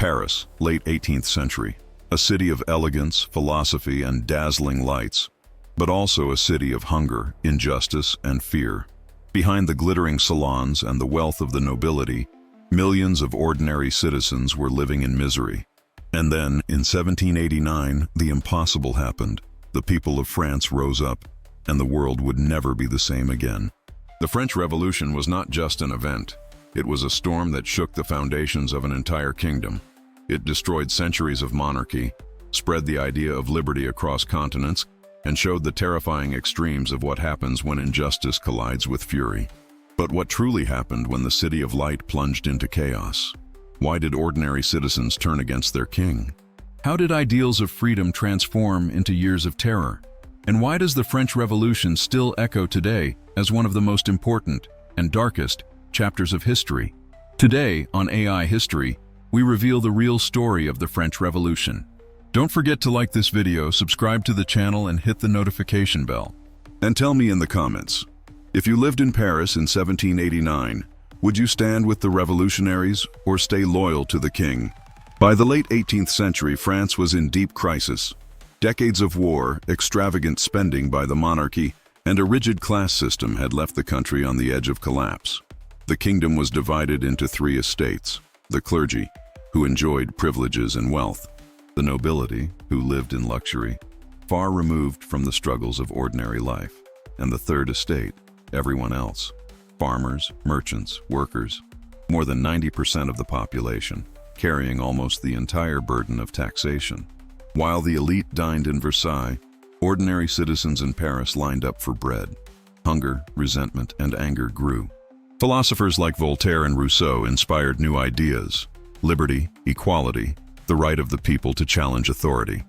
Paris, late 18th century. A city of elegance, philosophy, and dazzling lights, but also a city of hunger, injustice, and fear. Behind the glittering salons and the wealth of the nobility, millions of ordinary citizens were living in misery. And then, in 1789, the impossible happened. The people of France rose up, and the world would never be the same again. The French Revolution was not just an event. It was a storm that shook the foundations of an entire kingdom. It destroyed centuries of monarchy, spread the idea of liberty across continents, and showed the terrifying extremes of what happens when injustice collides with fury. But what truly happened when the City of Light plunged into chaos? Why did ordinary citizens turn against their king? How did ideals of freedom transform into years of terror? And why does the French Revolution still echo today as one of the most important and darkest chapters of history? Today, on AI History, we reveal the real story of the French Revolution. Don't forget to like this video, subscribe to the channel, and hit the notification bell. And tell me in the comments, if you lived in Paris in 1789, would you stand with the revolutionaries or stay loyal to the king? By the late 18th century, France was in deep crisis. Decades of war, extravagant spending by the monarchy, and a rigid class system had left the country on the edge of collapse. The kingdom was divided into three estates: the clergy, who enjoyed privileges and wealth; the nobility, who lived in luxury, far removed from the struggles of ordinary life; and the third estate, everyone else: farmers, merchants, workers, more than 90% of the population, carrying almost the entire burden of taxation. While the elite dined in Versailles, ordinary citizens in Paris lined up for bread. Hunger, resentment, and anger grew. Philosophers like Voltaire and Rousseau inspired new ideas: liberty, equality, the right of the people to challenge authority.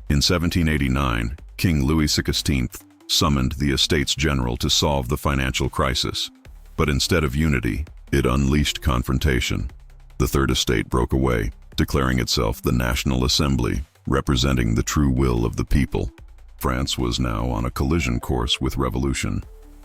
In 1789, King Louis XVI summoned the Estates General to solve the financial crisis. But instead of unity, it unleashed confrontation. The Third Estate broke away, declaring itself the National Assembly, representing the true will of the people. France was now on a collision course with revolution.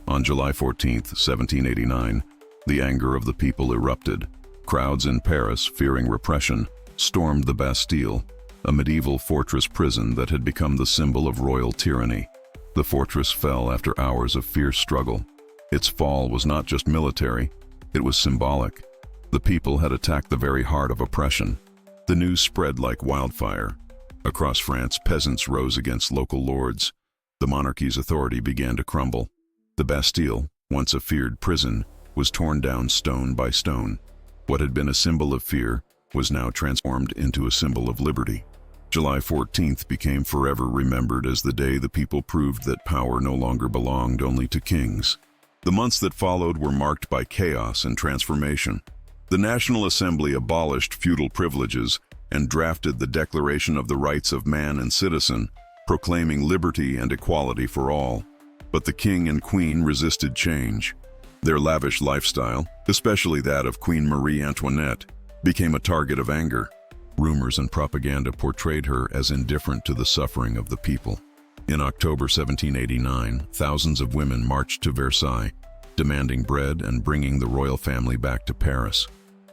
On July 14, 1789, the anger of the people erupted. Crowds in Paris, fearing repression, stormed the Bastille, a medieval fortress prison that had become the symbol of royal tyranny. The fortress fell after hours of fierce struggle. Its fall was not just military, it was symbolic. The people had attacked the very heart of oppression. The news spread like wildfire. Across France, peasants rose against local lords. The monarchy's authority began to crumble. The Bastille, once a feared prison, was torn down stone by stone. What had been a symbol of fear was now transformed into a symbol of liberty. July 14th became forever remembered as the day the people proved that power no longer belonged only to kings. The months that followed were marked by chaos and transformation. The National Assembly abolished feudal privileges and drafted the Declaration of the Rights of Man and Citizen, proclaiming liberty and equality for all. But the king and queen resisted change. Their lavish lifestyle, especially that of Queen Marie Antoinette, became a target of anger. Rumors and propaganda portrayed her as indifferent to the suffering of the people. In October 1789, thousands of women marched to Versailles, demanding bread and bringing the royal family back to Paris.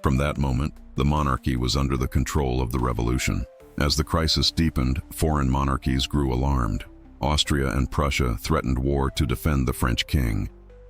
From that moment, the monarchy was under the control of the revolution. As the crisis deepened, foreign monarchies grew alarmed. Austria and Prussia threatened war to defend the French king.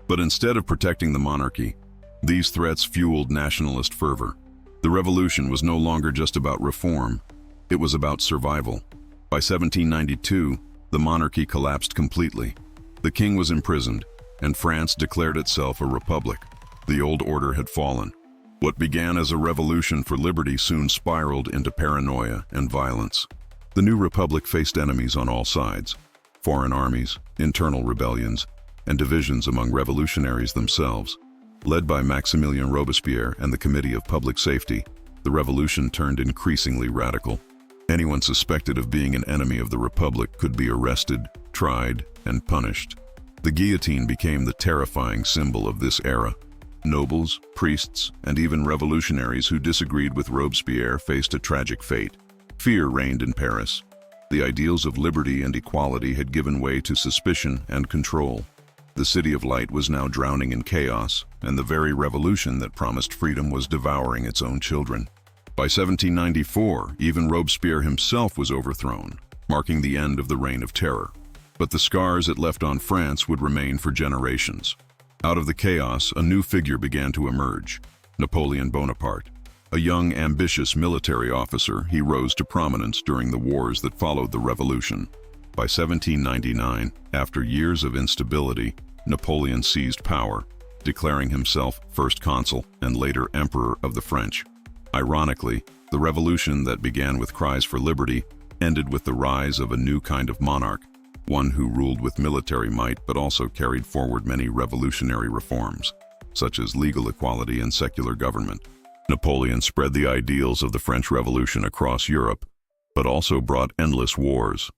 But instead of protecting the monarchy, these threats fueled nationalist fervor. The revolution was no longer just about reform, it was about survival. By 1792, the monarchy collapsed completely. The king was imprisoned, and France declared itself a republic. The old order had fallen. What began as a revolution for liberty soon spiraled into paranoia and violence. The new republic faced enemies on all sides: foreign armies, internal rebellions, and divisions among revolutionaries themselves. Led by Maximilien Robespierre and the Committee of Public Safety, the revolution turned increasingly radical. Anyone suspected of being an enemy of the Republic could be arrested, tried, and punished. The guillotine became the terrifying symbol of this era. Nobles, priests, and even revolutionaries who disagreed with Robespierre faced a tragic fate. Fear reigned in Paris. The ideals of liberty and equality had given way to suspicion and control. The City of Light was now drowning in chaos, and the very revolution that promised freedom was devouring its own children. By 1794, even Robespierre himself was overthrown, marking the end of the Reign of Terror. But the scars it left on France would remain for generations. Out of the chaos, a new figure began to emerge: Napoleon Bonaparte. A young, ambitious military officer, he rose to prominence during the wars that followed the Revolution. By 1799, after years of instability, Napoleon seized power, declaring himself first consul and later emperor of the French. Ironically, the revolution that began with cries for liberty ended with the rise of a new kind of monarch, one who ruled with military might but also carried forward many revolutionary reforms, such as legal equality and secular government. Napoleon spread the ideals of the French Revolution across Europe, but also brought endless wars.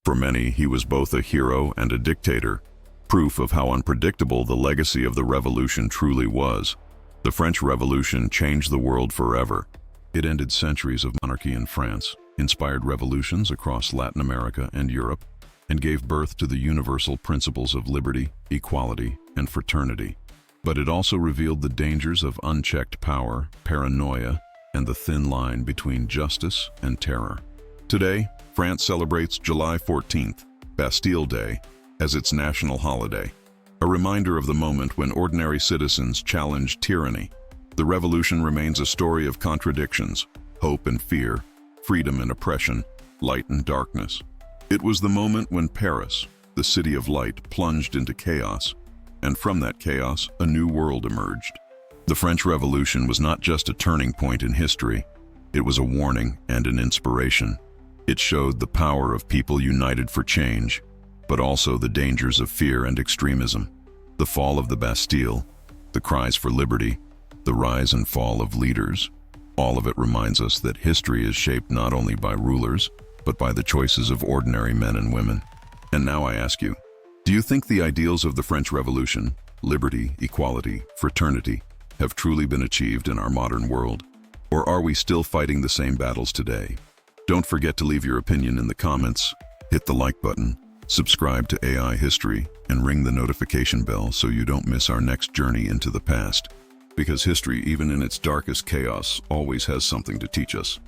For many, he was both a hero and a dictator, proof of how unpredictable the legacy of the revolution truly was. The French Revolution changed the world forever. It ended centuries of monarchy in France, inspired revolutions across Latin America and Europe, and gave birth to the universal principles of liberty, equality, and fraternity. But it also revealed the dangers of unchecked power, paranoia, and the thin line between justice and terror. Today, France celebrates July 14th, Bastille Day, as its national holiday, a reminder of the moment when ordinary citizens challenged tyranny. The revolution remains a story of contradictions: hope and fear, freedom and oppression, light and darkness. It was the moment when Paris, the city of light, plunged into chaos, and from that chaos, a new world emerged. The French Revolution was not just a turning point in history, it was a warning and an inspiration. It showed the power of people united for change, but also the dangers of fear and extremism. The fall of the Bastille, the cries for liberty, the rise and fall of leaders, all of it reminds us that history is shaped not only by rulers, but by the choices of ordinary men and women. And now I ask you, do you think the ideals of the French Revolution, liberty, equality, fraternity, have truly been achieved in our modern world? Or are we still fighting the same battles today? Don't forget to leave your opinion in the comments, hit the like button, subscribe to AI History, and ring the notification bell so you don't miss our next journey into the past. Because history, even in its darkest chaos, always has something to teach us.